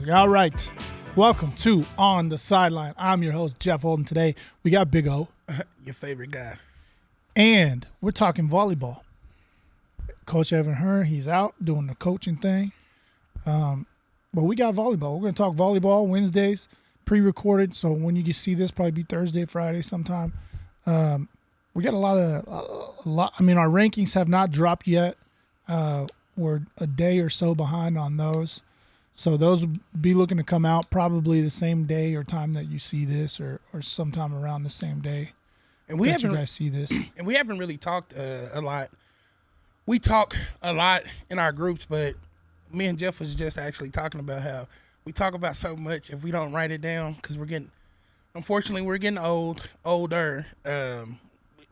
Perfect. All right. Welcome to On The Sideline. I'm your host, Jeff Holden. Today, we got Big O. Your favorite guy. And we're talking volleyball. Coach Evan Hearn, he's out doing the coaching thing. But we got volleyball. We're going to talk volleyball Wednesdays, pre-recorded. So when you see this, probably be Thursday, Friday sometime. We got a lot. I mean, our rankings have not dropped yet. We're a day or so behind on those. So those will be looking to come out probably the same day or time that you see this, or sometime around the same day. And we haven't, you guys see this. And we haven't really talked a lot. We talk a lot in our groups, but me and Jeff was just actually talking about how we talk about so much if we don't write it down, because unfortunately, we're getting older.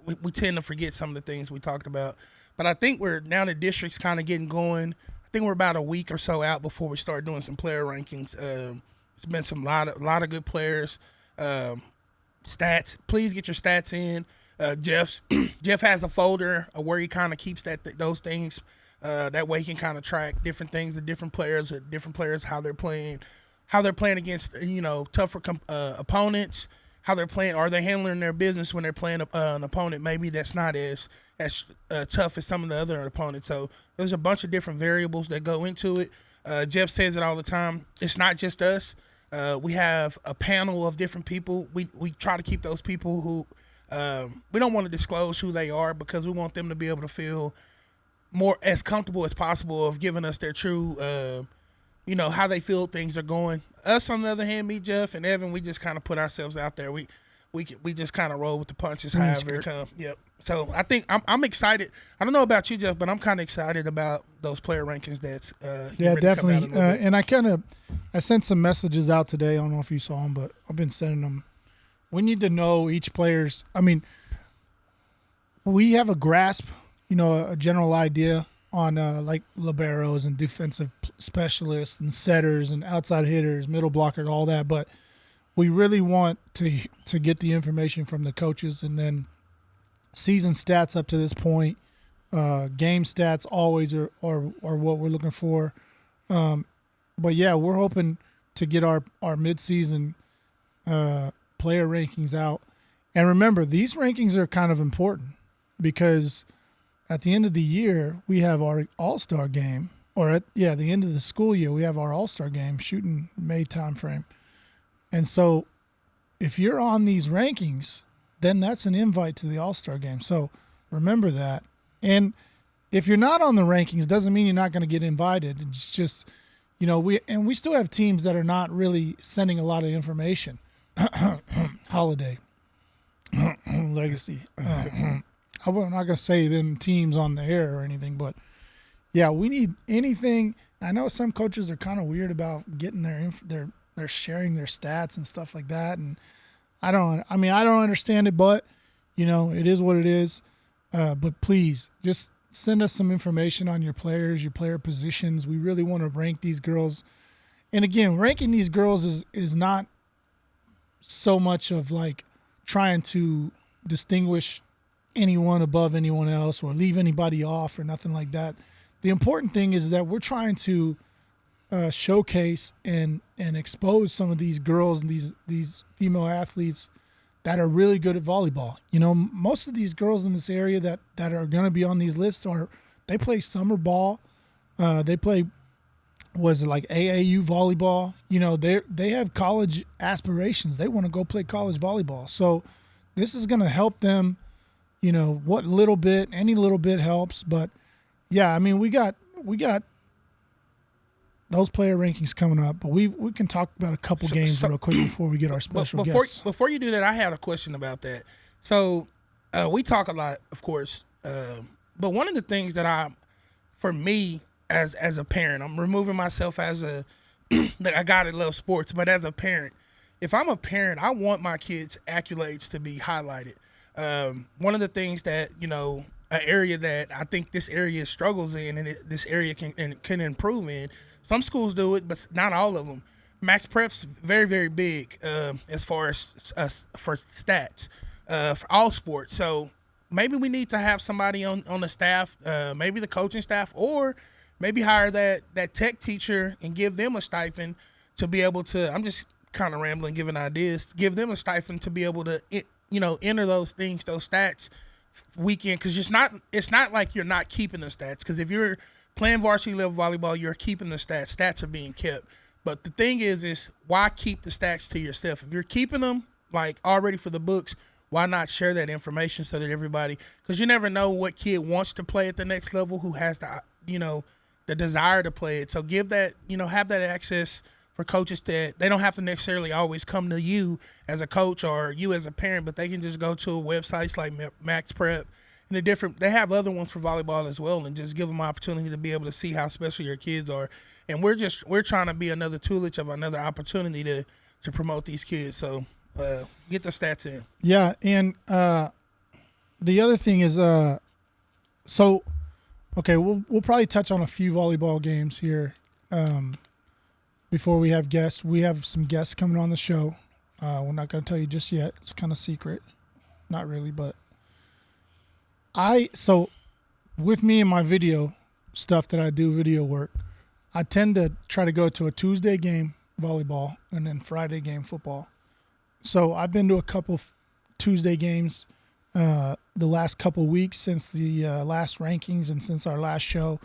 We tend to forget some of the things we talked about. But I think now the district's kind of getting going. I think we're about a week or so out before we start doing some player rankings. It's been a lot of good players. Stats. Please get your stats in. Jeff has a folder where he kind of keeps those things. That way he can kind of track different things, the different players, how they're playing against tougher opponents. How they're playing, are they handling their business when they're playing an opponent maybe that's not as tough as some of the other opponents. So there's a bunch of different variables that go into it. Jeff says it all the time. It's not just us. We have a panel of different people. We try to keep those people who we don't want to disclose who they are, because we want them to be able to feel more as comfortable as possible of giving us their true, how they feel things are going. Us, on the other hand, me, Jeff, and Evan, we just kind of put ourselves out there. We just kind of roll with the punches, however it comes. Yep. So I think I'm excited. I don't know about you, Jeff, but I'm kind of excited about those player rankings. That's definitely. And I sent some messages out today. I don't know if you saw them, but I've been sending them. We need to know each player's. I mean, we have a grasp, a general idea on like liberos and defensive specialists and setters and outside hitters, middle blockers, all that. But we really want to get the information from the coaches, and then season stats up to this point, game stats always are what we're looking for. But yeah, we're hoping to get our midseason player rankings out. And remember, these rankings are kind of important, because at the end of the year, we have our all-star game, or at the end of the school year, we have our all-star game shooting May timeframe. And so if you're on these rankings, then that's an invite to the all-star game. So remember that. And if you're not on the rankings, doesn't mean you're not going to get invited. It's just, we still have teams that are not really sending a lot of information. Holiday. Legacy. I'm not going to say them teams on the air or anything, but yeah, we need anything. I know some coaches are kind of weird about getting they're sharing their stats and stuff like that, and I don't understand it, but it is what it is. But please just send us some information on your players, your player positions. We really want to rank these girls. And again, ranking these girls is not so much of like trying to distinguish anyone above anyone else or leave anybody off or nothing like that. The important thing is that we're trying to showcase and expose some of these girls and these female athletes that are really good at volleyball. Most of these girls in this area that are going to be on these lists they play summer ball. They play, like AAU volleyball. They have college aspirations. They want to go play college volleyball. So this is going to help them. What little bit, any little bit helps. But yeah, I mean, we got those player rankings coming up, but we can talk about a couple games real quick before we get our special guests. Before you do that, I had a question about that. So we talk a lot, of course, but one of the things that for me as a parent, I'm removing myself as a guy that loves sports, but as a parent, if I'm a parent, I want my kids' accolades to be highlighted. One of the things that, an area that I think this area struggles in, and this area can improve in. Some schools do it, but not all of them. Max Prep's very, very big as far as for stats for all sports. So maybe we need to have somebody on the staff, maybe the coaching staff, or maybe hire that tech teacher and give them a stipend to be able to. I'm just kind of rambling, giving ideas. Give them a stipend to be able to, enter those things, those stats weekend, because it's not like you're not keeping the stats, because if you're playing varsity level volleyball, you're keeping the stats are being kept. But the thing is why keep the stats to yourself? If you're keeping them like already for the books, why not share that information so that everybody, because you never know what kid wants to play at the next level, who has the desire to play it. So give that, have that access for coaches that they don't have to necessarily always come to you as a coach or you as a parent, but they can just go to websites like Max Prep and they have other ones for volleyball as well, and just give them an opportunity to be able to see how special your kids are. And we're trying to be another toolage of another opportunity to promote these kids. So get the stats in. Yeah, and the other thing is, we'll probably touch on a few volleyball games here before we have guests. We have some guests coming on the show. We're not going to tell you just yet. It's kind of secret. Not really, but with me and my video stuff that I do, video work, I tend to try to go to a Tuesday game volleyball and then Friday game football. So I've been to a couple Tuesday games the last couple weeks since the last rankings and since our last show.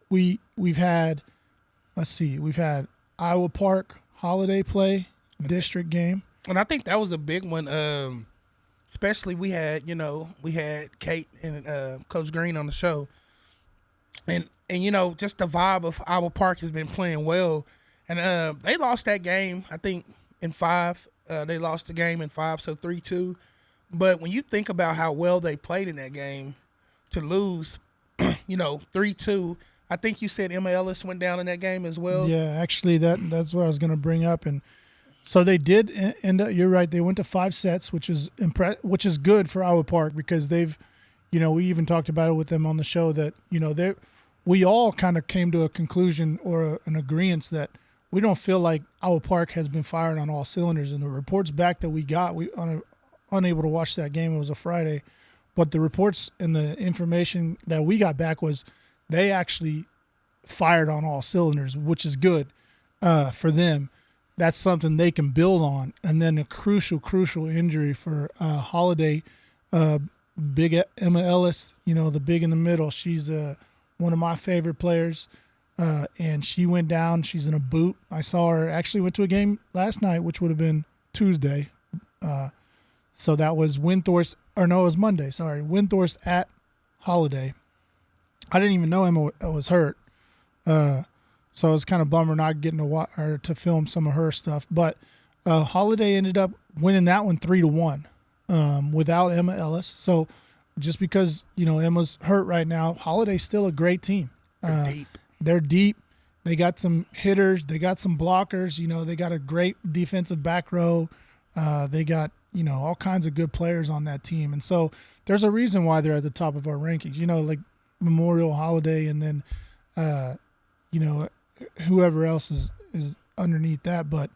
We've had Iowa Park Holiday play district game, and I think that was a big one. Especially we had Kate and Coach Green on the show, and just the vibe of Iowa Park has been playing well, and they lost that game I think in 5. They lost the game in 5, so 3-2. But when you think about how well they played in that game, to lose, 3-2. I think you said Emma Ellis went down in that game as well. Yeah, actually that's what I was going to bring up, and so they did end up. You're right. They went to 5 sets, which is good for Iowa Park, because they've, we even talked about it with them on the show that we all kind of came to a conclusion or an agreement that we don't feel like Iowa Park has been firing on all cylinders. And the reports back that we got, we unable to watch that game. It was a Friday, but the reports and the information that we got back was they actually fired on all cylinders, which is good for them. That's something they can build on. And then a crucial injury for Holiday, big Emma Ellis, the big in the middle. She's one of my favorite players, and she went down. She's in a boot. I saw her actually went to a game last night, which would have been Tuesday. So that was Windthorst, or no, it was Monday. Sorry, Windthorst at Holiday. I didn't even know Emma was hurt. So it was kind of bummer not getting to film some of her stuff. But Holiday ended up winning that one 3-1 without Emma Ellis. So just because, Emma's hurt right now, Holiday's still a great team. They're deep. They got some hitters. They got some blockers. They got a great defensive back row. They got, all kinds of good players on that team. And so there's a reason why they're at the top of our rankings, like Memorial, Holiday, and then, whoever else is underneath that. But,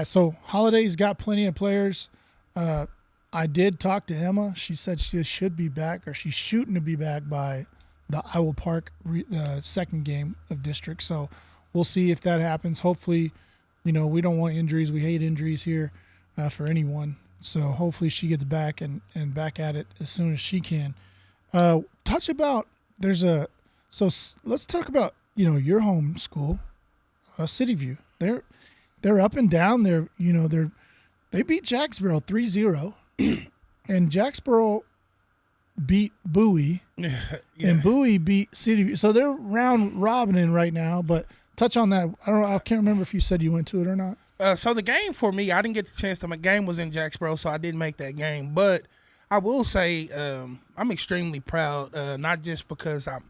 so Holiday's got plenty of players. I did talk to Emma. She said she should be back, or she's shooting to be back by the Iowa Park second game of district. So we'll see if that happens. Hopefully, we don't want injuries. We hate injuries here for anyone. So hopefully she gets back and back at it as soon as she can. Let's talk about, your home school, City View. They're up and down. They beat Jacksboro 3-0, and Jacksboro beat Bowie, and Bowie beat City View. So they're round robining right now. But touch on that. I can't remember if you said you went to it or not. So the game for me, I didn't get the chance to. My game was in Jacksboro, so I didn't make that game. But I will say I'm extremely proud, not just because I'm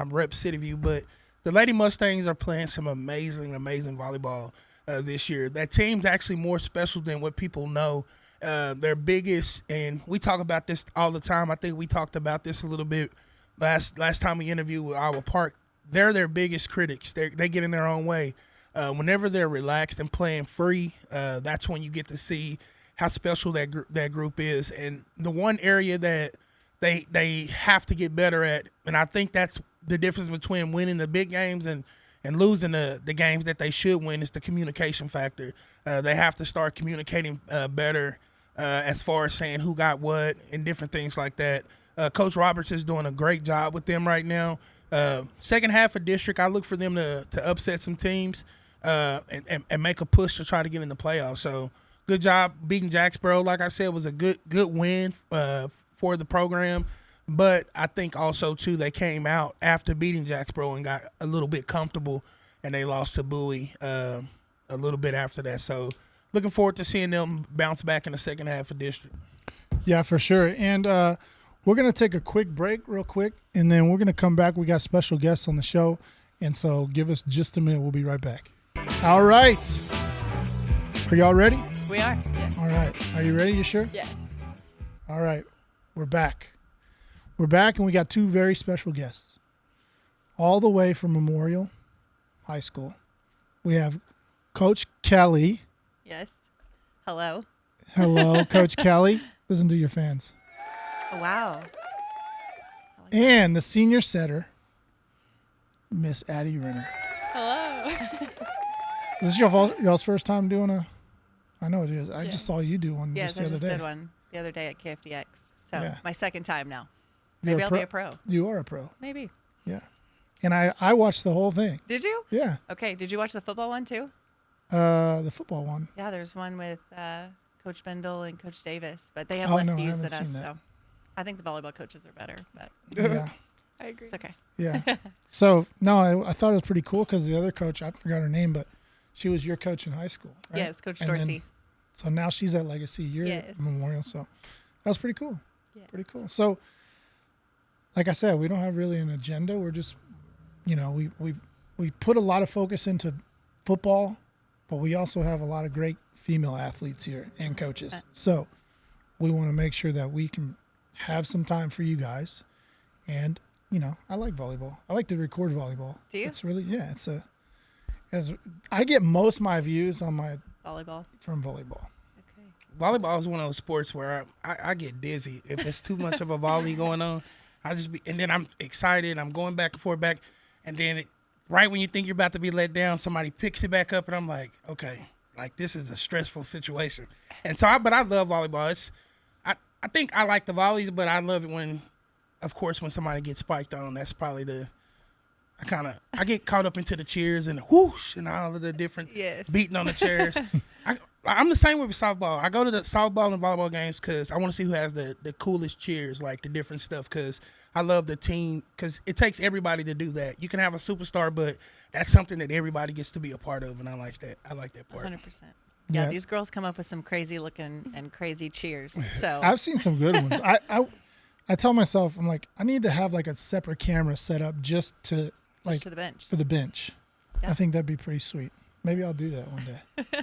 rep City View, but the Lady Mustangs are playing some amazing volleyball this year. That team's actually more special than what people know. Their biggest, and we talk about this all the time. I think we talked about this a little bit last time we interviewed with Iowa Park. They're their biggest critics. They get in their own way. Whenever they're relaxed and playing free, that's when you get to see how special that group is. And the one area that they have to get better at, and I think that's the difference between winning the big games and and losing the games that they should win is the communication factor. They have to start communicating better as far as saying who got what and different things like that. Coach Roberts is doing a great job with them right now. Second half of district, I look for them to upset some teams and make a push to try to get in the playoffs. So good job beating Jacksboro. Like I said, was a good win for the program. But I think also, too, they came out after beating Jacksboro and got a little bit comfortable, and they lost to Bowie a little bit after that. So looking forward to seeing them bounce back in the second half of district. Yeah, for sure. And we're going to take a quick break real quick, and then we're going to come back. We got special guests on the show, and so give us just a minute. We'll be right back. All right. Are y'all ready? We are. Yes. All right. Are you ready? You sure? Yes. All right. We're back. We're back, and we got two very special guests. All the way from Memorial High School. We have Coach Kelli. Yes. Hello. Hello, Coach Kelli. Listen to your fans. Oh, wow. And the senior setter, Miss Addi Renner. Hello. Is this y'all's first time doing a? I know it is. I just saw you do one just the other day. Yes, I just did one the other day at KFDX. So my second time now. You're Maybe I'll be a pro. You are a pro. Maybe. Yeah. And I watched the whole thing. Did you? Yeah. Okay. Did you watch the football one too? The football one. Yeah, there's one with Coach Bendel and Coach Davis, but they have Oh, less no, I views haven't than us. seen that. So I think the volleyball coaches are better, but Yeah. I agree. it's okay. Yeah. So, no, I thought it was pretty cool because the other coach, I forgot her name, but she was your coach in high school, right? Yes, Coach And Dorsey. then- so now she's at Legacy. You're Yes. at Memorial. So that was pretty cool. Yes. Pretty cool. So, like I said, we don't have really an agenda. We're just, we put a lot of focus into football, but we also have a lot of great female athletes here and coaches. So we want to make sure that we can have some time for you guys. And, I like volleyball. I like to record volleyball. Do you? It's really, as I get most of my views on Volleyball. from volleyball. Okay. Volleyball is one of those sports where I get dizzy if there's too much of a volley going on. And then I'm excited. I'm going back and forth back, and then right when you think you're about to be let down, somebody picks it back up, and I'm like, okay, like this is a stressful situation. And so, but I love volleyball. I think I like the volleys, but I love it when somebody gets spiked on. That's probably I get caught up into the cheers and the whoosh and all of the different beating on the chairs. I'm the same with softball. I go to the softball and volleyball games because I want to see who has the coolest cheers, like the different stuff, because I love the team, because it takes everybody to do that. You can have a superstar, but that's something that everybody gets to be a part of, and I like that. I like that part. 100%. Yeah, these girls come up with some crazy looking and crazy cheers. So I've seen some good ones. I tell myself, I'm like, I need to have like a separate camera set up just to the bench. for the bench. Yeah. I think that'd be pretty sweet. Maybe I'll do that one day.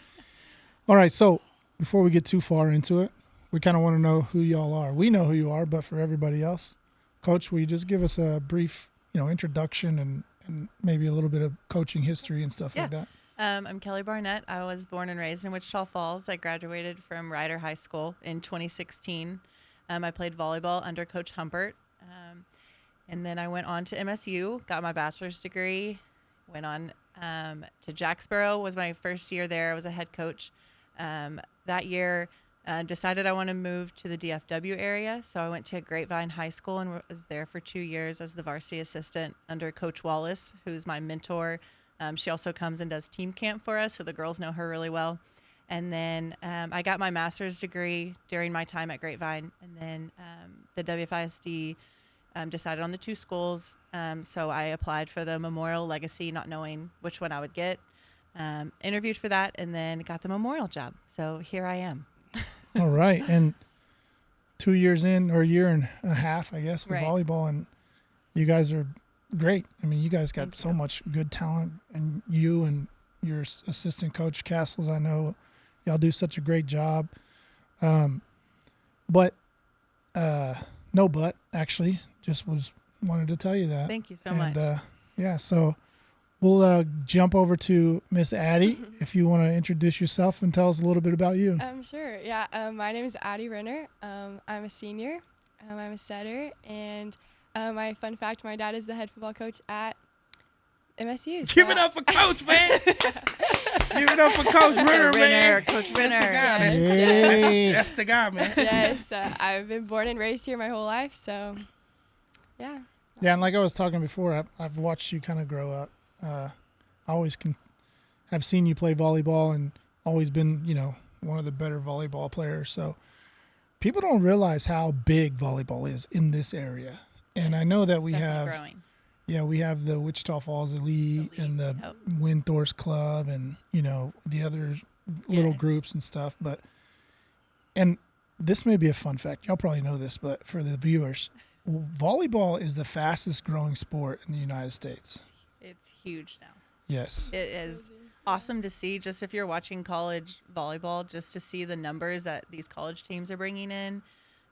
All right, so before we get too far into it, we kind of want to know who y'all are. We know who you are, but for everybody else, Coach, will you just give us a brief, introduction and maybe a little bit of coaching history and stuff like that? I'm Kelli Barnett. I was born and raised in Wichita Falls. I graduated from Ryder High School in 2016. I played volleyball under Coach Humpert. And then I went on to MSU, got my bachelor's degree, went on to Jacksboro, was my first year there. I was a head coach. That year, decided I want to move to the DFW area. So I went to Grapevine High School and was there for 2 years as the varsity assistant under Coach Wallace, who's my mentor. She also comes and does team camp for us, so the girls know her really well. And then I got my master's degree during my time at Grapevine. And then the WFISD decided on the 2 schools. So I applied for the Memorial Legacy, not knowing which one I would get. Interviewed for that, and then got the Memorial job. So here I am. All right. And 2 years in, or a year and a half, I guess, with Right. volleyball, and you guys are great. I mean, you guys got Thank so you. much good talent, and you and your assistant coach Castles, I know y'all do such a great job. But actually, just wanted to tell you that. Thank you so much. So we'll jump over to Miss Addi, if you want to introduce yourself and tell us a little bit about you. Sure. Yeah. My name is Addi Renner. I'm a senior. I'm a setter, and my fun fact: my dad is the head football coach at MSU. Give it up for Coach, man. Give it up for Coach Renner, man. Coach Renner. That's, Hey. that's the guy, man. Yes, I've been born and raised here my whole life, so yeah. Yeah, and like I was talking before, I've watched you kind of grow up. I always have seen you play volleyball and always been, one of the better volleyball players. So people don't realize how big volleyball is in this area. And I know that we have, growing. we have the Wichita Falls Elite and the Windthorst Club and, the other little groups and stuff. And this may be a fun fact. Y'all probably know this, but for the viewers, volleyball is the fastest growing sport in the United States. It's huge now. Yes. It is awesome to see, just if you're watching college volleyball, just to see the numbers that these college teams are bringing in.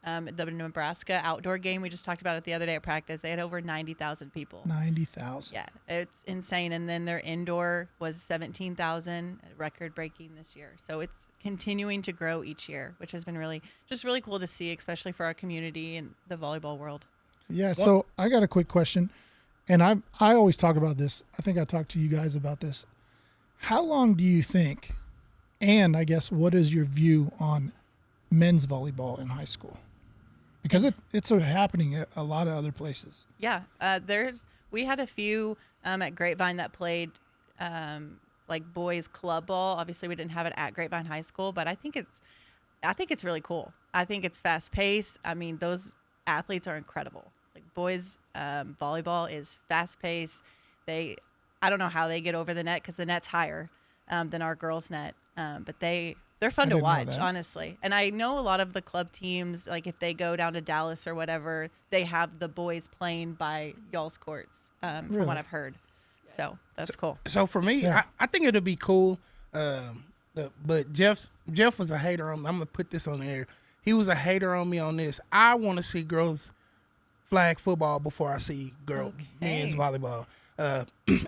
The Nebraska outdoor game, we just talked about it the other day at practice. They had over 90,000 people. 90,000. Yeah, it's insane. And then their indoor was 17,000, record breaking this year. So it's continuing to grow each year, which has been really cool to see, especially for our community and the volleyball world. Yeah, so I got a quick question. And I always talk about this. I think I talked to you guys about this. How long do you think, and I guess what is your view on men's volleyball in high school? Because it's happening at a lot of other places. Yeah, we had a few at Grapevine that played like boys club ball. Obviously, we didn't have it at Grapevine High School, but I think it's really cool. I think it's fast paced. I mean, those athletes are incredible. Like boys volleyball is fast paced. I don't know how they get over the net because the net's higher than our girls' net, but they're fun to watch, honestly. And I know a lot of the club teams, like if they go down to Dallas or whatever, they have the boys playing by y'all's courts, from what I've heard. Yes. So that's cool. So for me, I think it'll be cool. But Jeff was a hater on me. I'm going to put this on the air. He was a hater on me on this. I want to see girls flag football before I see men's volleyball.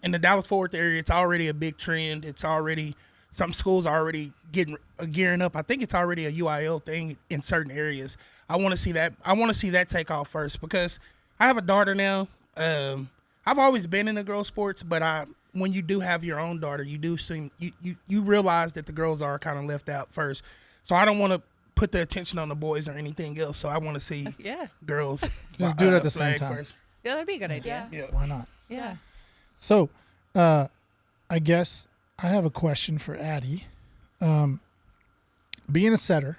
In the Dallas-Fort Worth area, it's already a big trend. It's already – some schools are already gearing up. I think it's already a UIL thing in certain areas. I want to see that. I want to see that take off first because I have a daughter now. I've always been in the girls' sports, but when you do have your own daughter, you do seem you realize that the girls are kind of left out first. So I don't want to put the attention on the boys or anything else. So I want to see girls just do it at the same time. First. Yeah, that'd be a good idea. Yeah. Why not? Yeah. So, I guess I have a question for Addi. Being a setter,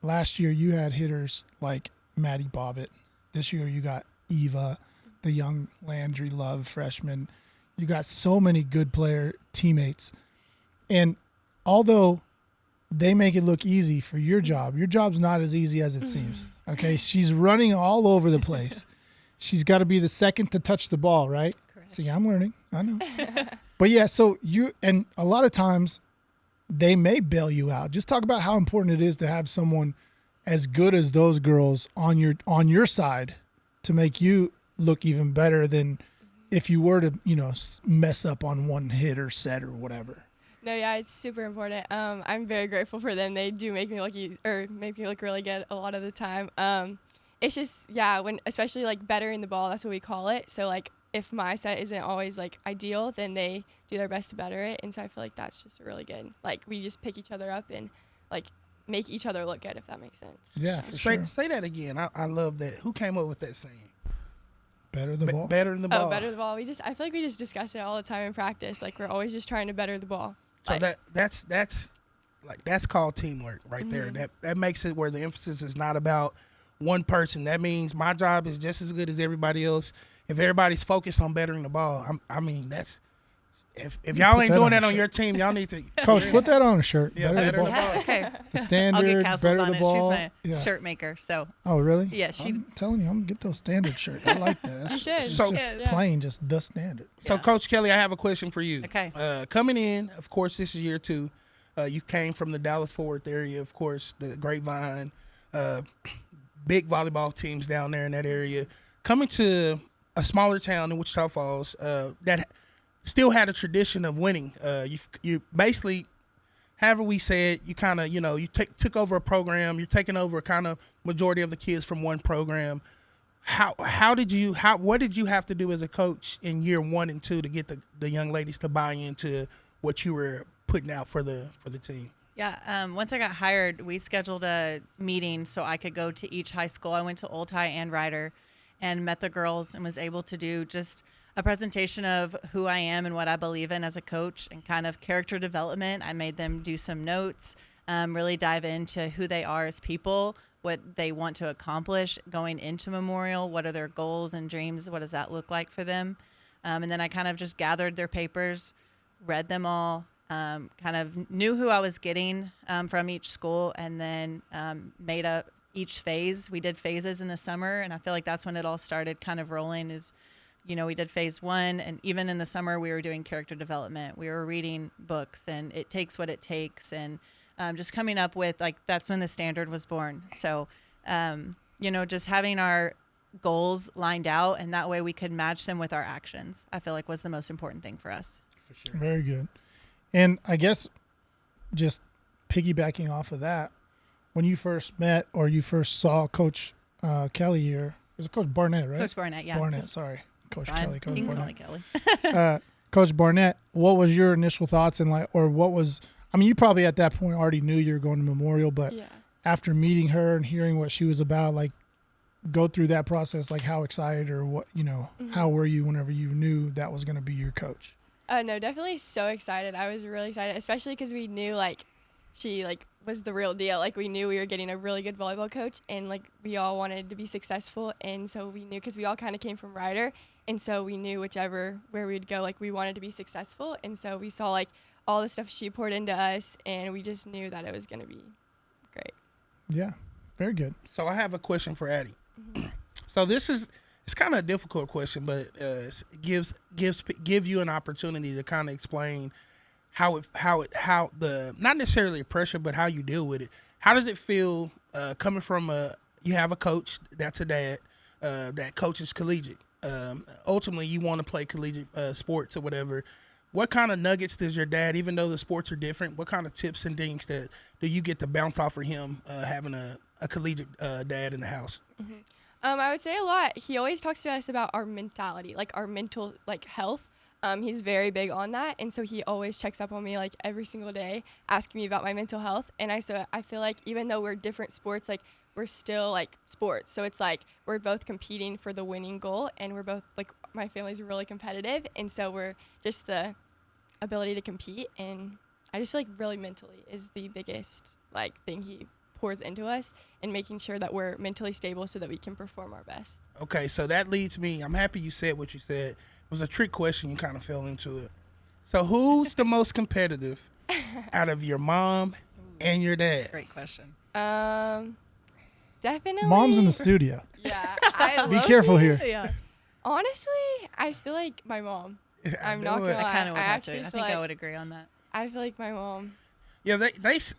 last year you had hitters like Maddie Bobbitt. This year you got Eva, the young Landry Love freshman. You got so many good player teammates. And although they make it look easy for your job's not as easy as it seems. Okay, she's running all over the place. She's got to be the second to touch the ball, right? Correct. See, I'm learning. I know. But yeah, so and a lot of times they may bail you out. Just talk about how important it is to have someone as good as those girls on your side to make you look even better than if you were to, mess up on one hit or set or whatever. No, yeah, it's super important. I'm very grateful for them. They do make me look really good a lot of the time. It's just, when especially like bettering the ball, that's what we call it. So like if my set isn't always like ideal, then they do their best to better it. And so I feel like that's just really good. Like we just pick each other up and like make each other look good, if that makes sense. Yeah, for sure. Say that again. I love that. Who came up with that saying? Better the ball. Better than the ball. Oh, better the ball. I feel like we just discuss it all the time in practice. Like we're always just trying to better the ball. So that's called teamwork right there. That makes it where the emphasis is not about one person. That means my job is just as good as everybody else. If everybody's focused on bettering the ball, that's if y'all ain't doing that on your team, y'all need to. Coach, put that on a shirt. Yeah, better the ball. Okay. The standard, I'll get Castles better on the it. ball. She's my shirt maker, so. Oh, really? Yeah, I'm telling you, I'm going to get those standard shirts. I like that. It's just plain, just the standard. So, Coach Kelli, I have a question for you. Okay. Coming in, of course, this is year 2. You came from the Dallas-Fort Worth area, of course, the Grapevine, big volleyball teams down there in that area. Coming to a smaller town in Wichita Falls that still had a tradition of winning. You basically, however we said, you kind of, you took over a program. You're taking over kind of majority of the kids from one program. what did you have to do as a coach in year 1 and 2 to get the young ladies to buy into what you were putting out for the team? Yeah, once I got hired, we scheduled a meeting so I could go to each high school. I went to Old High and Ryder and met the girls and was able to do just a presentation of who I am and what I believe in as a coach and kind of character development. I made them do some notes, really dive into who they are as people, what they want to accomplish going into Memorial, what are their goals and dreams, what does that look like for them. And then I kind of just gathered their papers, read them all, kind of knew who I was getting from each school, and then made up each phase. We did phases in the summer, and I feel like that's when it all started kind of rolling is, we did phase 1, and even in the summer we were doing character development. We were reading books, and it takes what it takes, and just coming up with, like, that's when the standard was born. So, just having our goals lined out, and that way we could match them with our actions, I feel like was the most important thing for us. For sure. Very good. And I guess just piggybacking off of that, when you first met or you first saw Coach Kelli here, it was Coach Barnett, right? Coach Barnett, yeah. Barnett, sorry. Coach Kelli, Coach You can Barnett. call me Kelli. Coach Barnett, what was your initial thoughts and you probably at that point already knew you were going to Memorial, but Yeah. after meeting her and hearing what she was about, like, go through that process, like how excited or what, how were you whenever you knew that was going to be your coach? No, definitely so excited. I was really excited, especially because we knew, like, she, like, was the real deal. Like, we knew we were getting a really good volleyball coach, and, like, we all wanted to be successful, and so we knew, because we all kind of came from Ryder, and so we knew where we'd go, like, we wanted to be successful, and so we saw, like, all the stuff she poured into us, and we just knew that it was going to be great. Yeah, very good. So I have a question for Addi. So it's kind of a difficult question, but it give you an opportunity to kind of explain how the, not necessarily the pressure, but how you deal with it. How does it feel coming from you have a coach that's a dad that coaches collegiate. Ultimately, you want to play collegiate sports or whatever. What kind of nuggets does your dad, even though the sports are different, what kind of tips and things that do you get to bounce off of him having a collegiate dad in the house? Mm-hmm. I would say a lot. He always talks to us about our mentality, like our mental health. He's very big on that, and so he always checks up on me like every single day, asking me about my mental health. And I feel like even though we're different sports, like we're still like sports. So it's like we're both competing for the winning goal, and we're both like, my family's really competitive, and so we're just the ability to compete. And I just feel like really mentally is the biggest like thing he pours into us, and making sure that we're mentally stable so that we can perform our best. Okay, so that leads me, I'm happy you said what you said. It was a trick question, you kind of fell into it. So who's the most competitive out of your mom and your dad? Great question. Definitely. Mom's in the studio. Yeah. Be careful here. Yeah. Honestly, I feel like my mom. I'm not gonna lie. I kind of would have to. actually I feel think I like- would agree on that. I feel like my mom. Yeah, it's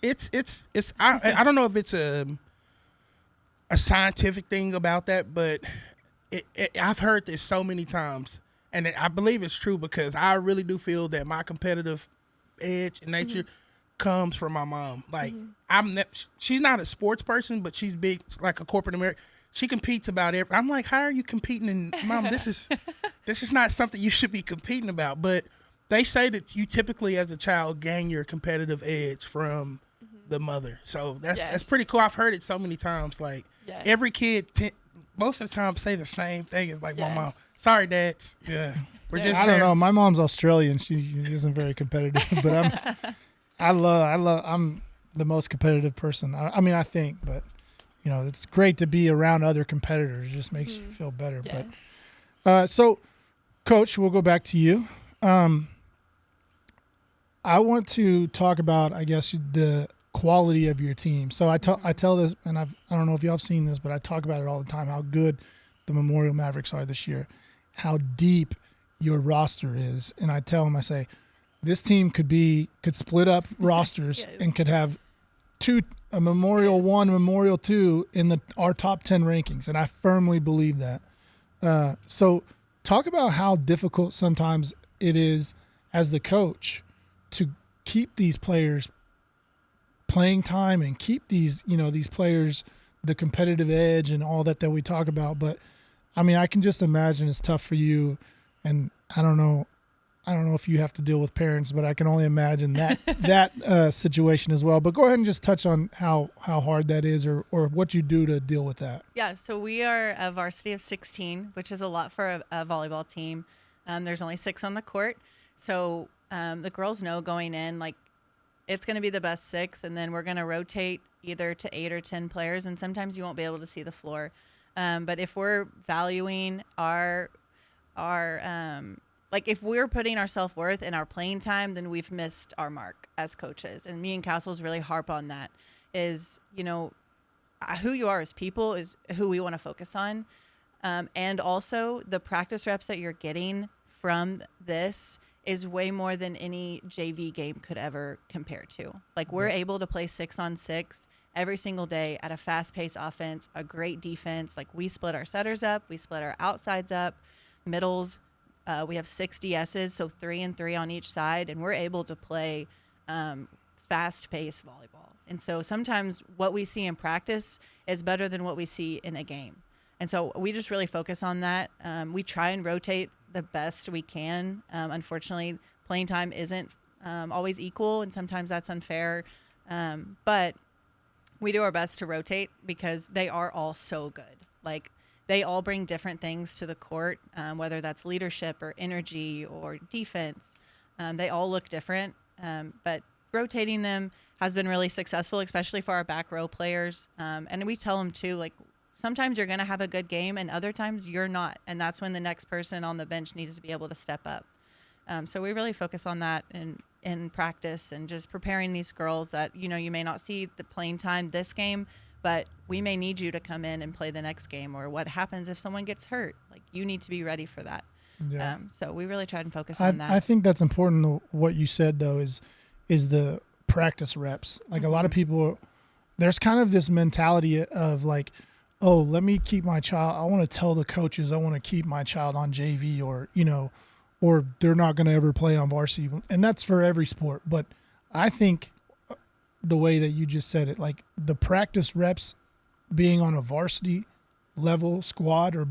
I don't know if it's a scientific thing about that, but I've heard this so many times, and I believe it's true, because I really do feel that my competitive edge and nature comes from my mom. Like she's not a sports person, but she's big, like a corporate American. She competes about everything. I'm like, how are you competing? And Mom, this is not something you should be competing about. But they say that you typically, as a child, gain your competitive edge from the mother. So that's pretty cool. I've heard it so many times. Like every kid, most of the time, say the same thing. It's like, my mom. Sorry, Dad. Yeah, we're just. I don't know. My mom's Australian. She isn't very competitive, but I'm the most competitive person. I mean, I think, but it's great to be around other competitors. It just makes you feel better. Yes. But so, Coach, we'll go back to you. I want to talk about, I guess, the quality of your team. So I tell this, and I don't know if y'all have seen this, but I talk about it all the time, how good the Memorial Mavericks are this year, how deep your roster is. And I tell them, I say, this team could split up rosters and could have a Memorial 1, Memorial 2 in our top 10 rankings. And I firmly believe that. So talk about how difficult sometimes it is as the coach to keep these players playing time and keep these players the competitive edge and all that we talk about. But I mean, I can just imagine it's tough for you, and I don't know if you have to deal with parents, but I can only imagine that situation as well. But go ahead and just touch on how hard that is, or what you do to deal with that. Yeah, so we are a varsity of 16, which is a lot for a volleyball team. There's only 6 on the court, so the girls know going in, like, it's going to be the best 6, and then we're going to rotate either to 8 or 10 players, and sometimes you won't be able to see the floor. But if we're valuing our like, if we're putting our self-worth in our playing time, then we've missed our mark as coaches. And me and Castles really harp on that, is, you know, who you are as people is who we want to focus on. And also the practice reps that you're getting from this is way more than any JV game could ever compare to. Like, we're able to play 6-on-6 every single day at a fast-paced offense, a great defense. Like, we split our setters up, we split our outsides up, middles. We have 6 DSs, so 3 and 3 on each side, and we're able to play fast-paced volleyball. And so sometimes what we see in practice is better than what we see in a game. And so we just really focus on that. We try and rotate the best we can. Unfortunately, playing time isn't always equal, and sometimes that's unfair. But we do our best to rotate because they are all so good. Like, they all bring different things to the court, whether that's leadership or energy or defense. They all look different, but rotating them has been really successful, especially for our back row players. And we tell them too, like, sometimes you're going to have a good game and other times you're not. And that's when the next person on the bench needs to be able to step up. So we really focus on that in practice and just preparing these girls that, you know, you may not see the playing time this game, but we may need you to come in and play the next game, or what happens if someone gets hurt. Like, you need to be ready for that. Yeah. So we really try and focus on that. I think that's important. What you said, though, is the practice reps. Like, a lot of people, there's kind of this mentality of like, oh, let me keep my child. I want to tell the coaches I want to keep my child on JV, or, you know, or they're not going to ever play on varsity. And that's for every sport. But I think the way that you just said it, like, the practice reps being on a varsity level squad or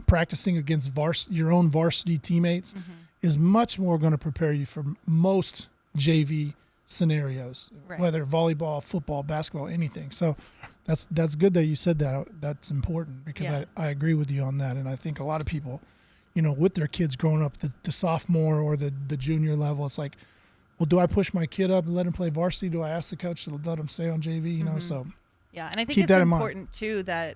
practicing against your own varsity teammates is much more going to prepare you for most JV scenarios, right, whether volleyball, football, basketball, anything. So that's good that you said that. That's important because I agree with you on that. And I think a lot of people, you know, with their kids growing up, the sophomore or the junior level, it's like, well, do I push my kid up and let him play varsity? Do I ask the coach to let him stay on JV? You know, so yeah, and I think it's important too that,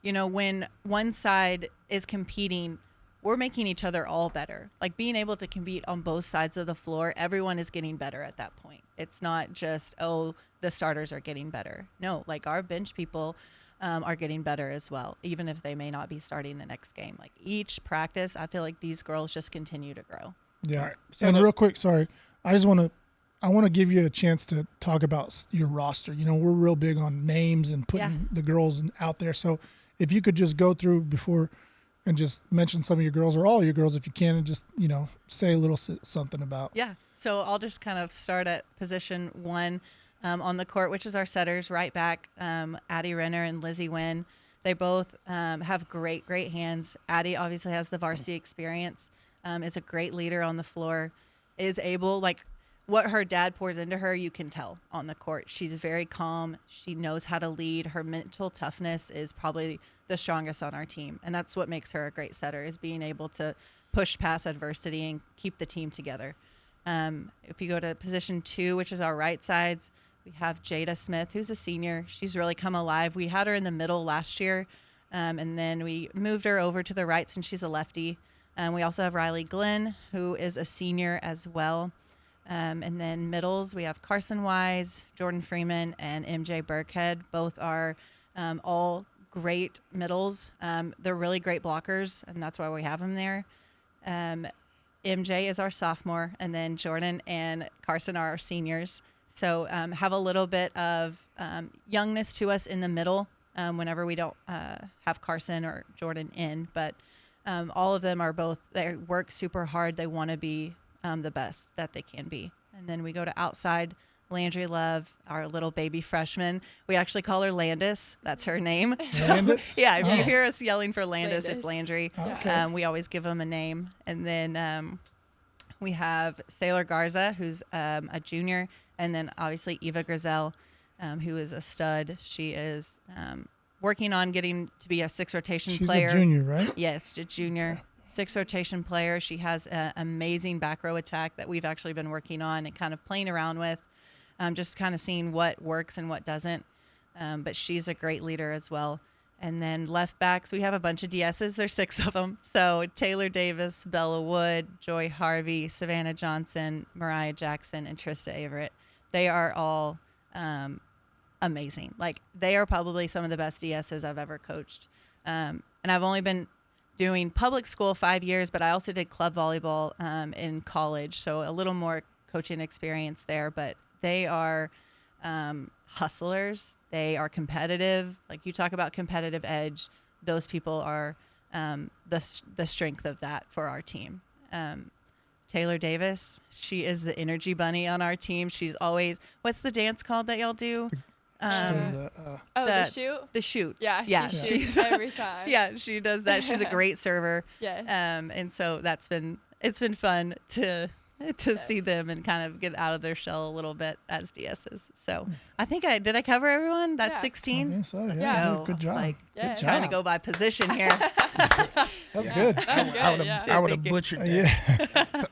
you know, when one side is competing, we're making each other all better. Like, being able to compete on both sides of the floor, everyone is getting better at that point. It's not just, oh, the starters are getting better. No, like, our bench people are getting better as well, even if they may not be starting the next game. Like, each practice, I feel like these girls just continue to grow. Yeah. Right. And real quick, sorry, I want to give you a chance to talk about your roster. You know, we're real big on names and putting the girls out there. So if you could just go through before and just mention some of your girls, or all your girls if you can, and just, you know, say a little something about. Yeah. So I'll just kind of start at position 1 on the court, which is our setters, right back, Addi Renner and Lizzie Wynn. They both have great hands. Addi obviously has the varsity experience, is a great leader on the floor, is able, like, what her dad pours into her, you can tell on the court. She's very calm. She knows how to lead. Her mental toughness is probably the strongest on our team. And that's what makes her a great setter, is being able to push past adversity and keep the team together. If you go to position 2, which is our right sides, we have Jada Smith, who's a senior. She's really come alive. We had her in the middle last year, and then we moved her over to the right since she's a lefty. We also have Riley Glenn, who is a senior as well. And then middles, we have Carson Wise, Jordan Freeman, and MJ Burkhead. Both are all great middles. They're really great blockers, and that's why we have them there. MJ is our sophomore, and then Jordan and Carson are our seniors. So have a little bit of youngness to us in the middle whenever we don't have Carson or Jordan in. But all of them are both, they work super hard. They want to be the best that they can be. And then we go to outside Landry Love, our little baby freshman. We actually call her Landis. That's her name. Landis? Yeah, if you Oh. hear us yelling for Landis, it's Landis. Landry. Okay. We always give them a name. And then we have Sailor Garza, who's a junior, and then obviously Eva Grizel, who is a stud. She is working on getting to be a 6 rotation She's player. a junior, right? Yes, a junior. 6 rotation player. She has an amazing back row attack that we've actually been working on and kind of playing around with, just kind of seeing what works and what doesn't. But she's a great leader as well. And then left backs, we have a bunch of DSs. There's 6 of them. So Taylor Davis, Bella Wood, Joy Harvey, Savannah Johnson, Mariah Jackson, and Trista Averett. They are all amazing. Like, they are probably some of the best DSs I've ever coached. And I've only been doing public school 5 years, but I also did club volleyball in college, so a little more coaching experience there. But they are hustlers. They are competitive. Like, you talk about competitive edge, those people are the strength of that for our team. Taylor Davis, she is the energy bunny on our team. She's always, what's the dance called that y'all do? The shoot? The shoot. Yeah, she shoots every time. Yeah, she does that. She's a great server. Yes. And so it's been fun to see them and kind of get out of their shell a little bit as DSs. So I think did I cover everyone? That's Yeah. 16. I think so. Yeah, Yeah. you did. Good job. Like, Yeah. Good trying to job. go by position here. That's good. That's good, I would have Thank you. butchered that.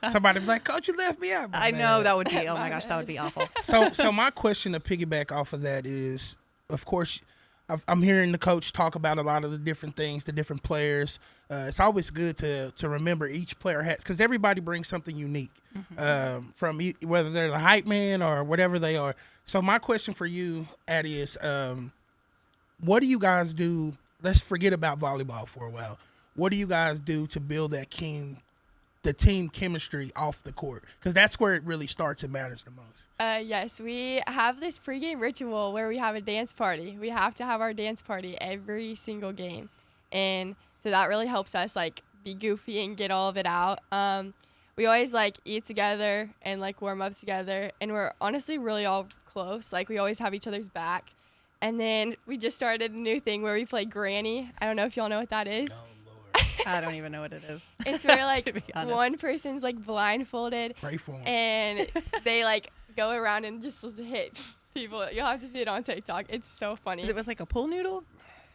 Yeah. Somebody be like, Coach, you left me out. I know that would be. Oh my gosh, that would be awful. So my question to piggyback off of that is, of course, I'm hearing the coach talk about a lot of the different things, the different players. It's always good to remember each player has, because everybody brings something unique, from whether they're the hype man or whatever they are. So my question for you, Addi, is what do you guys do? Let's forget about volleyball for a while. What do you guys do to build that team chemistry off the court? Because that's where it really starts and matters the most. Yes, we have this pregame ritual where we have a dance party. We have to have our dance party every single game. And so that really helps us, like, be goofy and get all of it out. We always, like, eat together and, like, warm up together. And we're honestly really all close. Like, we always have each other's back. And then we just started a new thing where we play Granny. I don't know if y'all know what that is. Oh, Lord. I don't even know what it is. It's where, To like, be honest. one person's, like, blindfolded. Pray for them. And they, like, go around and just hit people. You'll have to see it on TikTok. It's so funny. Is it with like a pool noodle?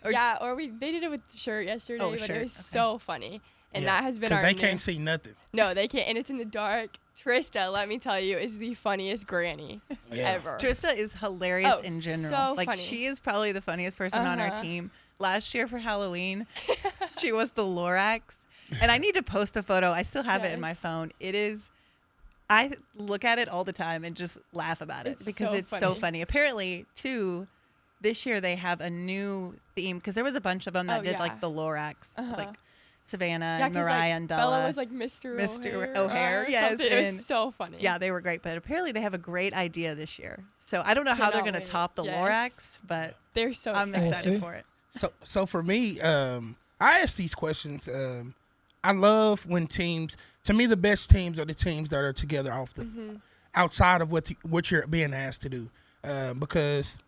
Or Yeah, or they did it with the shirt yesterday, Oh, but shirt, it was okay. so funny. And Yeah, that has been 'cause our they new- can't see nothing. No, they can't. And it's in the dark. Trista, let me tell you, is the funniest granny ever. Trista is hilarious Oh, in general. so Like, funny. she is probably the funniest person on our Uh-huh. team. Last year for Halloween, she was the Lorax. And I need to post a photo. I still have it in my Yes. phone. It is, I look at it all the time and just laugh about it It's because so it's so funny. funny. Apparently, too, this year they have a new theme because there was a bunch of them that Oh, did yeah. like the Lorax. It was Uh-huh. like Savannah Yeah, and 'cause, Mariah like, and Bella. was like Mr. Mr. O'Hare. O'Hare, or yes, something. It and- was so funny. Yeah, they were great, but apparently they have a great idea this year. So I don't know how they're Cannot going to wait. top the Yes. Lorax, but They're so I'm excited. excited see. for it. So for me, I ask these questions. I love when teams. To me, the best teams are the teams that are together off the outside of what you're being asked to do, because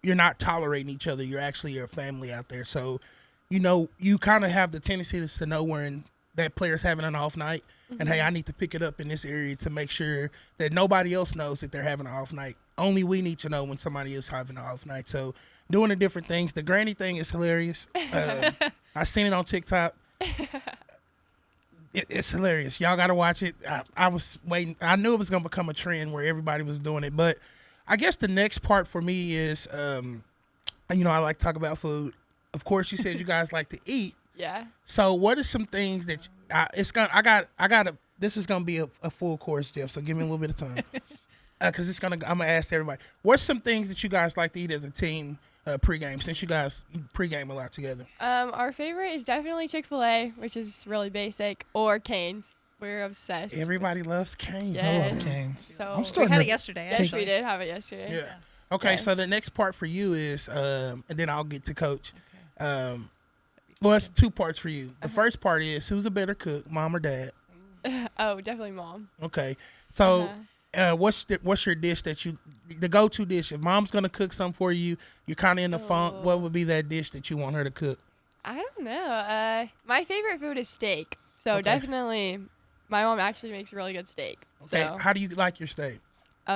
you're not tolerating each other. You're actually a family out there. So, you kind of have the tendency to know when that player's having an off night, and hey, I need to pick it up in this area to make sure that nobody else knows that they're having an off night. Only we need to know when somebody is having an off night. So, doing the different things. The granny thing is hilarious. I seen it on TikTok. It's hilarious. Y'all got to watch it. I was waiting. I knew it was going to become a trend where everybody was doing it. But I guess the next part for me is, I like to talk about food. Of course, you said you guys like to eat. Yeah. So what are some things that this is going to be a full course, Jeff. So give me a little bit of time. Because I'm going to ask everybody. What's some things that you guys like to eat as a team pregame, since you guys pregame a lot together? Our favorite is definitely Chick-fil-A, which is really basic, or Cane's. We're obsessed. Everybody loves Cane's. Yeah. I love Canes. So I'm We starting had to it yesterday, Yes, actually. we did have it yesterday. Yeah. Okay, so Yes. the next part for you is, and then I'll get to Coach. Well, it's two parts for you. The first part is, who's a better cook, mom or dad? Oh, definitely mom. Okay, so Uh-huh. what's your dish that the go-to dish? If mom's gonna cook something for you, you're kind of in the funk. What would be that dish that you want her to cook? I don't know. My favorite food is steak. So definitely, my mom actually makes really good steak. Okay. So, How do you like your steak?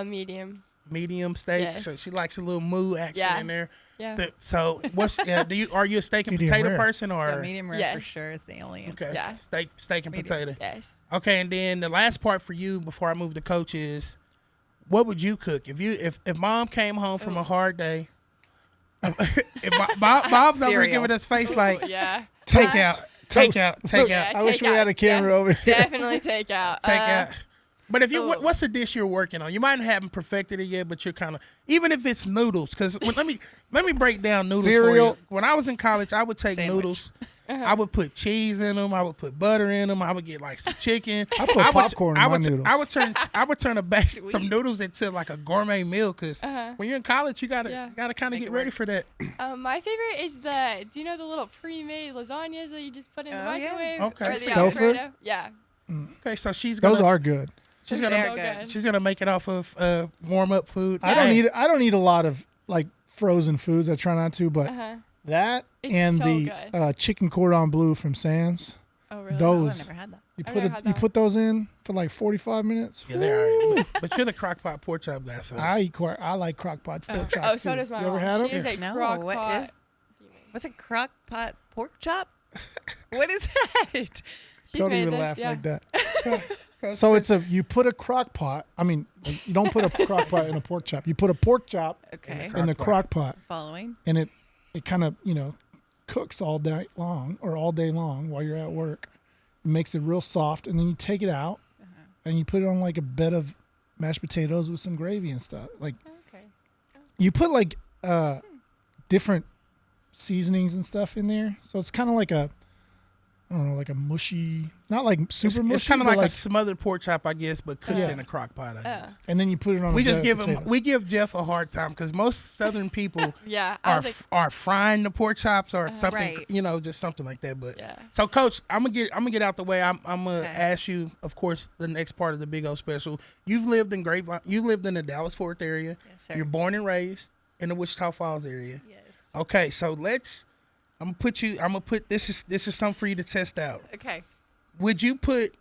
medium. Medium steak. Yes. So she likes a little moo action in there. Yeah. So what's are you a steak and Medium potato rare. person or Yeah, medium rare for Yes. sure is the only answer. okay? Yeah. Steak and Medium. potato. Yes. Okay, and then the last part for you before I move to coach is, what would you cook if mom came home from a hard day? if mom's over here Cereal. giving us face like Yeah. take out. Yeah, I wish we takeout. had a camera over here. Definitely take out. Take out. But if you, Oh. what's the dish you're working on? You might haven't perfected it yet, but you're kind of, even if it's noodles, because let me break down noodles Cereal. for you. When I was in college, I would take Sandwich. noodles. I would put cheese in them. I would put butter in them. I would get like some chicken. I put popcorn in my noodles. I would turn some noodles into like a gourmet meal because when you're in college, you gotta kind of get ready for that. My favorite is do you know the little pre-made lasagnas that you just put in the Oh, yeah. microwave? Okay. Or the Stouffer? Alfredo? Yeah. Okay, so Those are good. she's They're gonna good. she's gonna make it off of warm up food. I don't eat a lot of like frozen foods. I try not to, but that It's and so the good. chicken cordon bleu from Sam's. Oh, really? Oh, Those I've never had that. you I've put never it, had you that put those in for like 45 minutes. Yeah, they're but you're the crock pot pork chop guy. So. I like crock pot pork chops Oh, so too. does my You ever mom. had She them? is a No, crock what pot. is- What's a crock pot pork chop? What is that? She's Don't made even this, laugh yeah. like that. So you put a crock pot. I mean, you don't put a crock pot in a pork chop. You put a pork chop Okay. in the crock pot, Following. and it kind of cooks all day long while you're at work. It makes it real soft, and then you take it out and you put it on like a bed of mashed potatoes with some gravy and stuff. Like Okay. you put like different seasonings and stuff in there, so it's kind of like a like a mushy, not like super mushy. It's kind of but like a smothered pork chop, I guess, but cooked Yeah. in a crock pot. I guess. and then you put it on. We a just bed of give potatoes. we give Jeff a hard time because most Southern people Yeah. I are was like, are frying the pork chops or something, Right. just something like that. But Yeah. so, Coach, I'm gonna get out the way. I'm gonna Okay. ask you, of course, the next part of the Big O special. You've lived in You lived in the Dallas Fort Worth area. Yes, sir. You're born and raised in the Wichita Falls area. Yes. Okay, so I'm gonna put this is something for you to test out. Okay. Would you put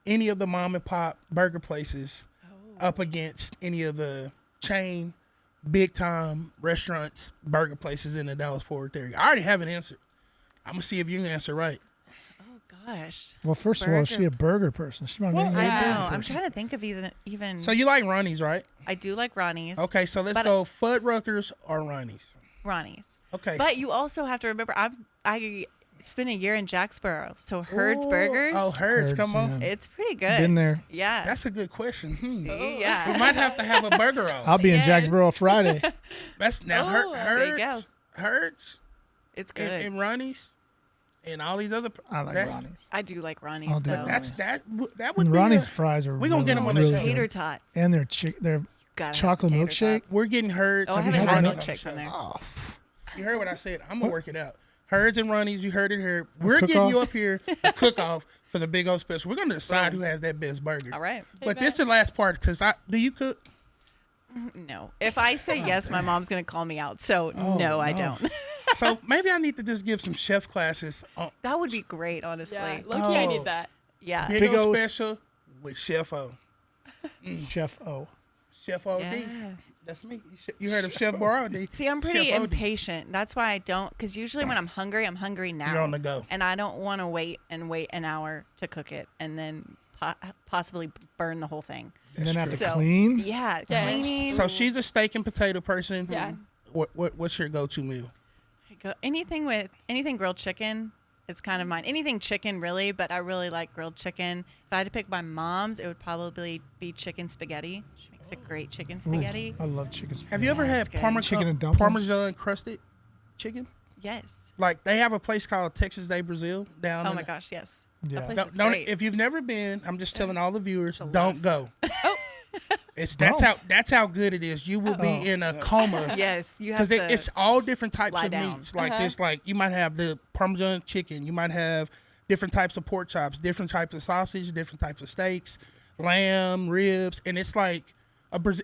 any of the mom and pop burger places Oh. up against any of the chain, big time restaurants, burger places in the Dallas Fort Worth area? I already have an answer. I'm gonna see if you can answer right. Oh gosh. Well, first of all, is she a burger person? She might be a I burger know. I'm person. trying to think of even. So you like Ronnie's, right? I do like Ronnie's. Okay, so let's But- go Fuddruckers or Ronnie's. Ronnie's. Okay. But you also have to remember, I spent a year in Jacksboro, so Herd's Burgers. Oh, Herds, Herds, come on. yeah. It's pretty good. Been there. Yeah. That's a good question. See? We Yeah. might have to have a burger off. I'll be in Yes. Jacksboro Friday. That's now Oh, there you go. Herds, It's good. and Ronnie's, and all these other. I like that's- Ronnie's. I do like I'll Ronnie's do though. That would And be. Ronnie's fries are we gonna get really, 'em on the really show. good. Tater tots. And their Gotta have chocolate tater milkshake. tots. We're getting Herds. Oh, I and haven't had a Ronnie's. milkshake from there. Oh, You heard what I said. I'm gonna work it out. Herds and Ronnie's. You heard it here. We're cook getting off? you up here a cook off for the Big O special. We're gonna decide who has that best burger. All right. But this is the last part because do you cook? No. If I say yes, my mom's gonna call me out. So no, I don't. So maybe I need to just give some chef classes on That would be great, honestly. yeah. Low-key, I Oh. need that. Yeah. Big Big O O's- special with Chef O. Chef O. Chef OD. Yeah. That's me. You heard of Chef Borodi. See, I'm pretty Chef OD. impatient. That's why I don't. Because usually when I'm hungry now. You're on the go. And I don't want to wait an hour to cook it and then possibly burn the whole thing. And then have to So, clean. Yeah, Yes. cleaning. So she's a steak and potato person. Yeah. What's your go-to meal? Anything grilled chicken is kind of mine. Anything chicken, really, but I really like grilled chicken. If I had to pick my mom's, it would probably be chicken spaghetti. She makes a great chicken spaghetti. I love chicken spaghetti. Have you ever Yeah, had it's good. Chicken and dumplings? Parmesan crusted chicken? Yes. Like they have a place called Texas Day Brazil down. Oh in my the- gosh, yes. Yeah. That place is Don't, great. if you've never been, I'm just telling all the viewers, a don't love. go. Oh. That's how good it is. You will be in a coma. Yes, you have Because to. it's all different types lie of down. meats. Like it's like you might have the Parmesan chicken, you might have different types of pork chops, different types of sausage, different types of steaks, lamb, ribs, and it's like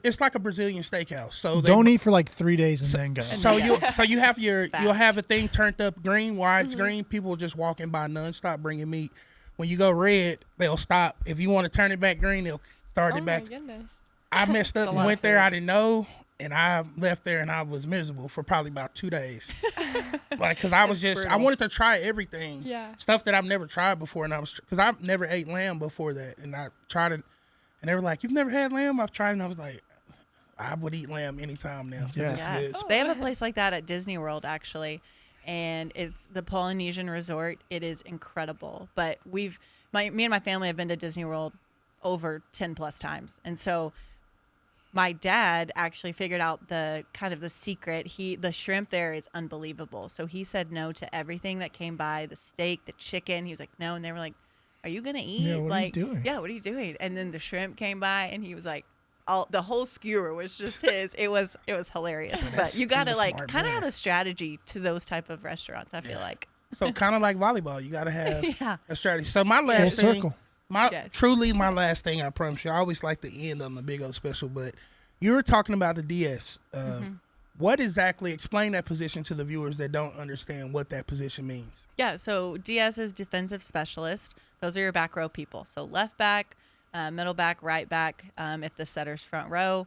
it's like a Brazilian steakhouse. So Don't eat for like 3 days and then go. So you have you'll Fast. have a thing turned up green. Why it's green? People just walking by nonstop bringing meat. When you go red, they'll stop. If you want to turn it back green, they'll start it back. Oh my goodness. I messed up a and lot went of there. food. I didn't know, and I left there and I was miserable for probably about 2 days. Like, cause I was just I brutal. wanted to try everything. Yeah. Stuff that I've never tried before, and because I've never ate lamb before that, and I tried it, and they were like, "You've never had lamb?" I've tried, and I was like, I would eat lamb anytime now. Yeah. It's Yeah. good. They have a place like that at Disney World, actually, and it's the Polynesian Resort. It is incredible. But me and my family have been to Disney World over 10 plus times, and so my dad actually figured out the secret. The shrimp there is unbelievable. So he said no to everything that came by, the steak, the chicken. He was like, no, and they were like, are you gonna eat? Yeah, what are you doing? Yeah, what are you doing? And then the shrimp came by, and he was like, the whole skewer was just his. It was hilarious. But you gotta he's a smart kind of man. have a strategy to those type of restaurants. I feel like. So kind of like volleyball, you gotta have Yeah. a strategy. So my Full last thing, circle. Yes. truly my last thing, I promise you. I always like to end on the Big O special, but you were talking about the DS. What exactly? Explain that position to the viewers that don't understand what that position means. Yeah, so DS is defensive specialist. Those are your back row people. So left back, middle back, right back. If the setter's front row,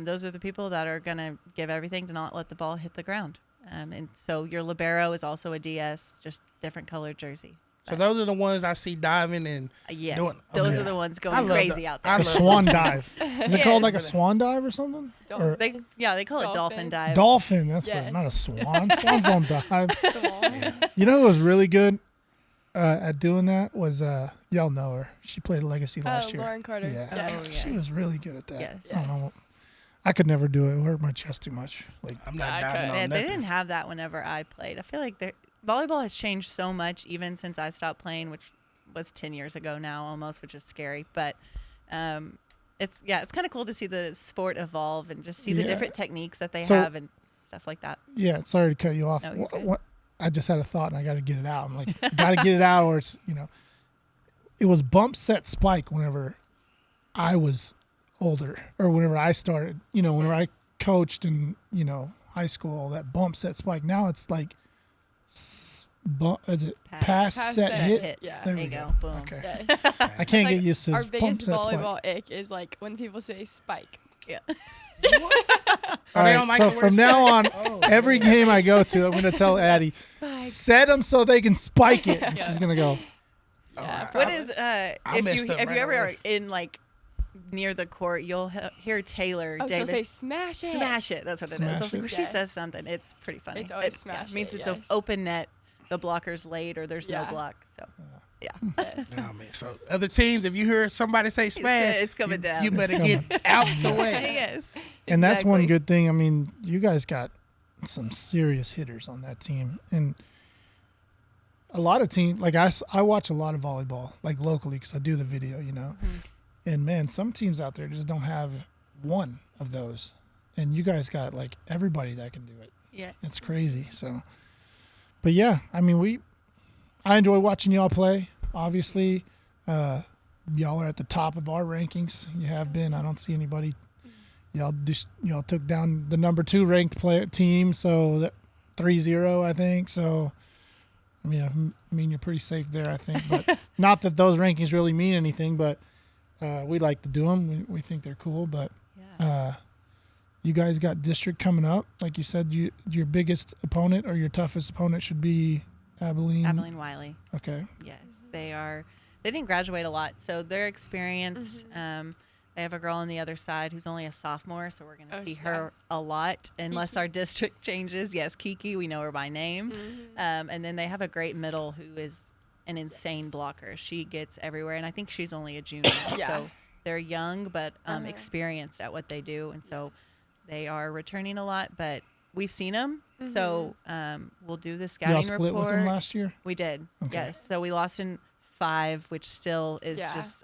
those are the people that are going to give everything to not let the ball hit the ground. And so your libero is also a DS, just different colored jersey. So those are the ones I see diving and Yes, doing. those okay. are the ones I going love crazy the- out I there. A love swan dive. Is it Yeah, called like a it's- swan dive or something? Or They call it dolphin dive. dolphin. That's what, Yes. not a swan. Swans don't dive. Swan. You know who was really good at doing that was y'all know her. She played Legacy last year. Lauren Carter. Yeah, Oh, she yes. was really good at that. Yes. I don't know. I could never do it. It hurt my chest too much. Like I'm not I diving couldn't. on Yeah, they nothing. didn't have that whenever I played. I feel like volleyball has changed so much even since I stopped playing, which was 10 years ago now almost, which is scary. But it's kind of cool to see the sport evolve and just see the Yeah. different techniques that they So- have and stuff like that. yeah, sorry to cut you off. No, you're good. What I just had a thought and I got to get it out. I'm like, got to get it out, or it's it was bump set spike whenever I was older, or whenever I started. Whenever I coached in high school, all that bump set spike. Now it's like is it pass Pass, set set, hit? hit. Yeah. There There we you go. go. Boom. Okay, Yes. I can't Like, get used to our this bump biggest set spike. volleyball ick is like when people say spike. Yeah. All Oh, they right, don't like so the word from now on, Oh, every game I go to, I'm going to tell Addi, Spike. set them so they can spike it. And she's going to go, Yeah. What I- is I messed up if right you ever away. are in like near the court, you'll hear Taylor Oh, she'll Davis say smash it. smash it. That's what it is. Smash I was like, it. when she Yes. says something, it's pretty funny. It's always It smash means it, it's yes. an open net. The blocker's late or there's no Yeah. block. So yeah. Nah, man. So other teams, if you hear somebody say smash, It's coming down. You better It's get out the way. Yes. and that's one Exactly. good thing. I mean, you guys got some serious hitters on that team. And a lot of teams, like I watch a lot of volleyball, like locally, because I do the video, And man, some teams out there just don't have one of those. And you guys got like everybody that can do it. Yeah. It's crazy. So, but yeah, I mean, I enjoy watching y'all play. Obviously, y'all are at the top of our rankings. You have been. I don't see anybody. Y'all took down the number 2 ranked team, so that 3-0, I think. So, I mean, you're pretty safe there, I think. But not that those rankings really mean anything, but we like to do them. We think they're cool, but. Yeah. You guys got district coming up. Like you said, your biggest opponent or your toughest opponent should be Abilene. Abilene Wiley. Okay. Yes, they are. They didn't graduate a lot, so they're experienced. They have a girl on the other side who's only a sophomore, so we're going to see her a lot unless our district changes. Yes, Kiki, we know her by name. And then they have a great middle who is an insane blocker. She gets everywhere, and I think she's only a junior. Yeah. So they're young but experienced at what they do, and so they are returning a lot, but we've seen them. So we'll do the scouting Y'all split report. with them last year? We did. Okay. Yes. So we lost in 5, which still is Yeah. just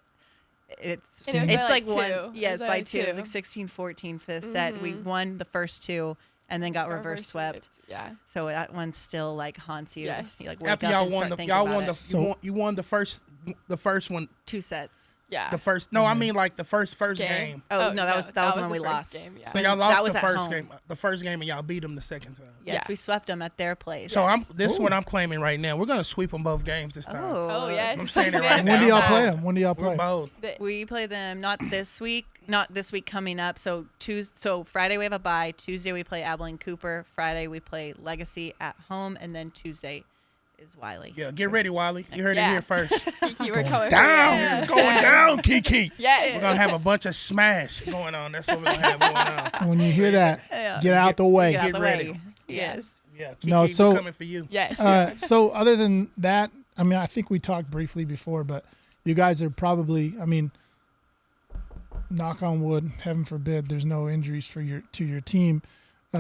it's And it was it's by, like like, one. 2. It Yes, was by by 2. It was 2. like 16-14 fifth set. We won the first 2 and then got reverse swept. Yeah. So that one still like haunts you. Yes. You like wake After up y'all and won start the thinking about it. you won the first one. 2 sets. Yeah. The first, no, I mean like the first game. Oh, no, that was when the we first lost. Game, yeah. So y'all That lost was the at first home. game. The first game, and y'all beat them the second time. Yes, we Yes. swept them at their place. So this is what I'm claiming right now. We're gonna sweep them both games this time. Oh, yes. I'm saying it Please right now. When do y'all play manifest them? When do y'all We're play? bold. We play them not this week coming up. So Friday we have a bye. Tuesday we play Abilene Cooper. Friday we play Legacy at home, and then Tuesday is Wiley. Yeah, get ready, Wiley. You heard it here first. Kiki, we're coming down. for you. Going down, Kiki. Yes. We're gonna have a bunch of smash going on. That's what we're gonna have going on. When you hear that, get out the way. Get out Get the ready. way. Yes. Yeah, Kiki, No, so- we're coming for you. Yes. So other than that, I mean, I think we talked briefly before, but you guys are probably, I mean, knock on wood, heaven forbid, there's no injuries to your team.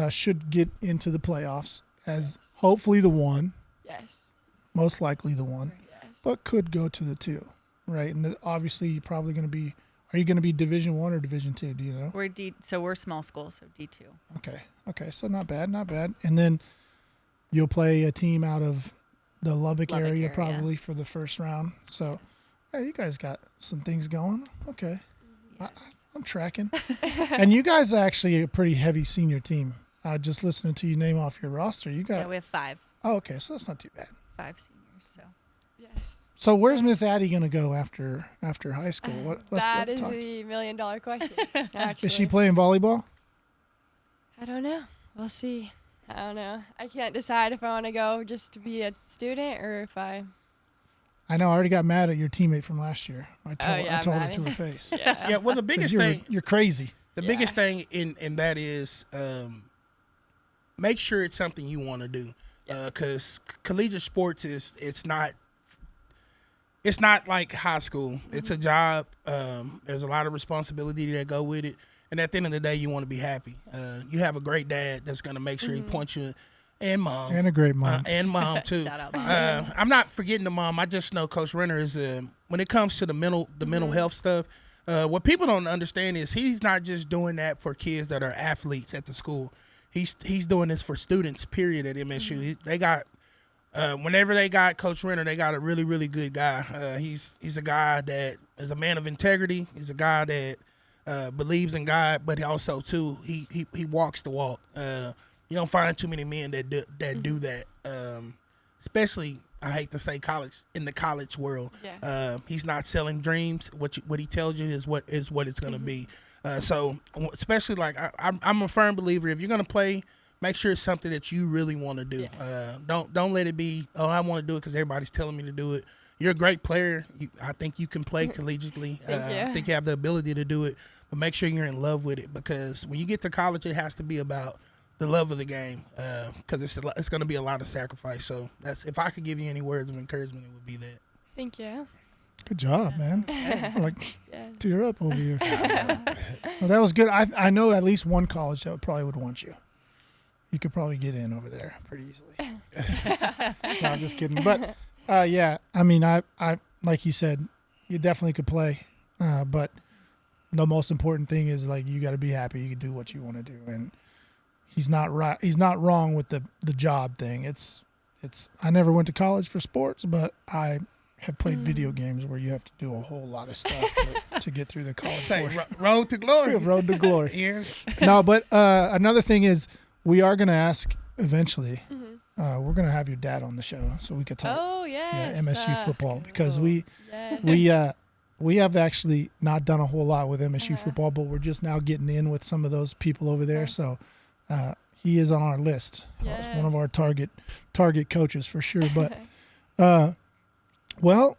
Should get into the playoffs as hopefully the one, Yes. most likely the one, Yes. but could go to the two, right? And obviously, you're probably going to be. Are you going to be Division 1 or Division 2? Do you know? We're small school, so D2. Okay. So not bad. And then you'll play a team out of the Lubbock area area. probably for the first round. So, hey, you guys got some things going. Okay. I'm tracking. And you guys are actually a pretty heavy senior team. Just listening to you name off your roster, you got. Yeah, we have 5 Okay, so that's not too bad. seniors. So Yes. So where's Miss Addi gonna go after high school? That is talk. the $1,000,000 question. Actually. Is she playing volleyball? I don't know. We'll see. I don't know. I can't decide if I want to go just to be a student or if I. I know. I already got mad at your teammate from last year. I told her Maddie. to her face. Yeah. Yeah, well, the biggest thing, You're crazy. the biggest thing in that is make sure it's something you want to do, because collegiate sports it's not like high school. It's a job. There's a lot of responsibility that go with it, and at the end of the day, you want to be happy. You have a great dad that's gonna make sure he points you. And mom. And a great mom. And mom, too. Shout out, Mom. I'm not forgetting the mom. I just know Coach Renner is, when it comes to the mental health stuff, what people don't understand is he's not just doing that for kids that are athletes at the school. He's doing this for students, period, at MSU. They got, whenever they got Coach Renner, they got a really, really good guy. He's a guy that is a man of integrity. He's a guy that believes in God, but also, too, he walks the walk. You don't find too many men that do that, especially, I hate to say, in the college world. Yeah. He's not selling dreams. What he tells you is what it's going to be. So especially like I'm a firm believer, if you're going to play, make sure it's something that you really want to do. Yes. Don't let it be, oh, I want to do it because everybody's telling me to do it. You're a great player. I think you can play collegiatively. I think you have the ability to do it, but make sure you're in love with it, because when you get to college, it has to be about the love of the game, because it's going to be a lot of sacrifice. So if I could give you any words of encouragement, it would be that. Thank you. Good job, man. Like, Yeah. tear up over here. Well, that was good. I know at least one college that probably would want you. You could probably get in over there pretty easily. No, I'm just kidding. But yeah, I mean, I like he said, you definitely could play, but the most important thing is, like, you got to be happy. You can do what you want to do, and he's not right. He's not wrong with the job thing. It's. I never went to college for sports, but I have played video games where you have to do a whole lot of stuff to get through the college portion. Road to glory. Road to glory. Yeah. No, but another thing is, we are going to ask eventually. We're going to have your dad on the show so we could talk. Oh, yes. MSU football, because Yes. we have actually not done a whole lot with MSU football, but we're just now getting in with some of those people over there. So he is on our list. He's one of our target coaches for sure. But well,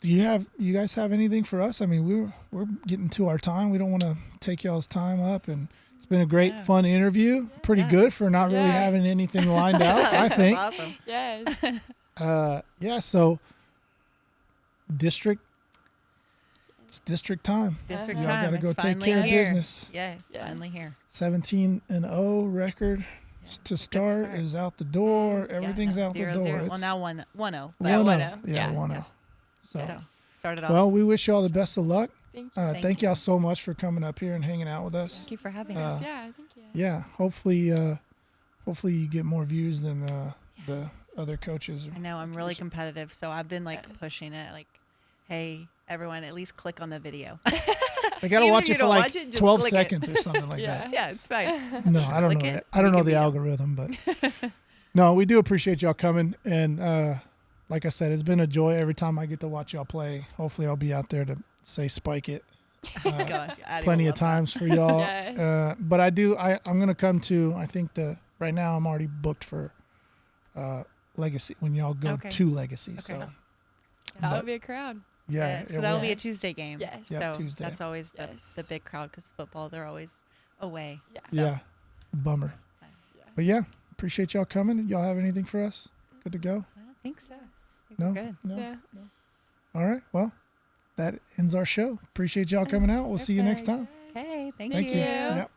do you guys have anything for us? I mean, we're getting to our time. We don't want to take y'all's time up, and it's been a great, fun interview. Pretty good for not really having anything lined out, I think. Awesome. Yes. Yeah, so it's district time. District Y'all time. gotta go It's take finally care of here. business. Yes, finally here. 17-0 record to start start. is out the door. Everything's out the 0-0. door. Well, now 1-0. 1-0. 1-0. Yeah, Yeah. 1-0. So, So started off. well, we wish you all the best of luck. Thank you. Thank y'all so much for coming up here and hanging out with us. Thank you for having us. Yeah, thank you. Yeah, hopefully you get more views than the other coaches. I know I'm really competitive, so I've been like Yes. pushing it. Like, hey, everyone at least click on the video. They got to Even watch if you it for don't like watch it, just 12 click it. seconds or something like Yeah. that. Yeah, it's fine. No, Just I don't know. click it. I don't We know can the beat 'em. algorithm, but no, we do appreciate y'all coming. And like I said, it's been a joy every time I get to watch y'all play. Hopefully, I'll be out there to say spike it Gosh, Addi plenty will of love that. times for y'all. Yes. But I'm going to come to, I think right now I'm already booked for Legacy when y'all go Okay. to Legacy. Okay. So That'll but- be a crowd. yeah, Yes, it 'cause that'll will. be a Yes. Tuesday game. Yes. Yeah, So Tuesday. that's always Yes. the big crowd because football, they're always away. Yeah. So, Yeah, bummer. Yeah. But yeah, appreciate y'all coming. Y'all have anything for us? Good to go? I don't think so. I think No? we're good. No? Yeah. All right. Well, that ends our show. Appreciate y'all coming out. We'll see you next time. Okay, thank Thank you. you. Yep.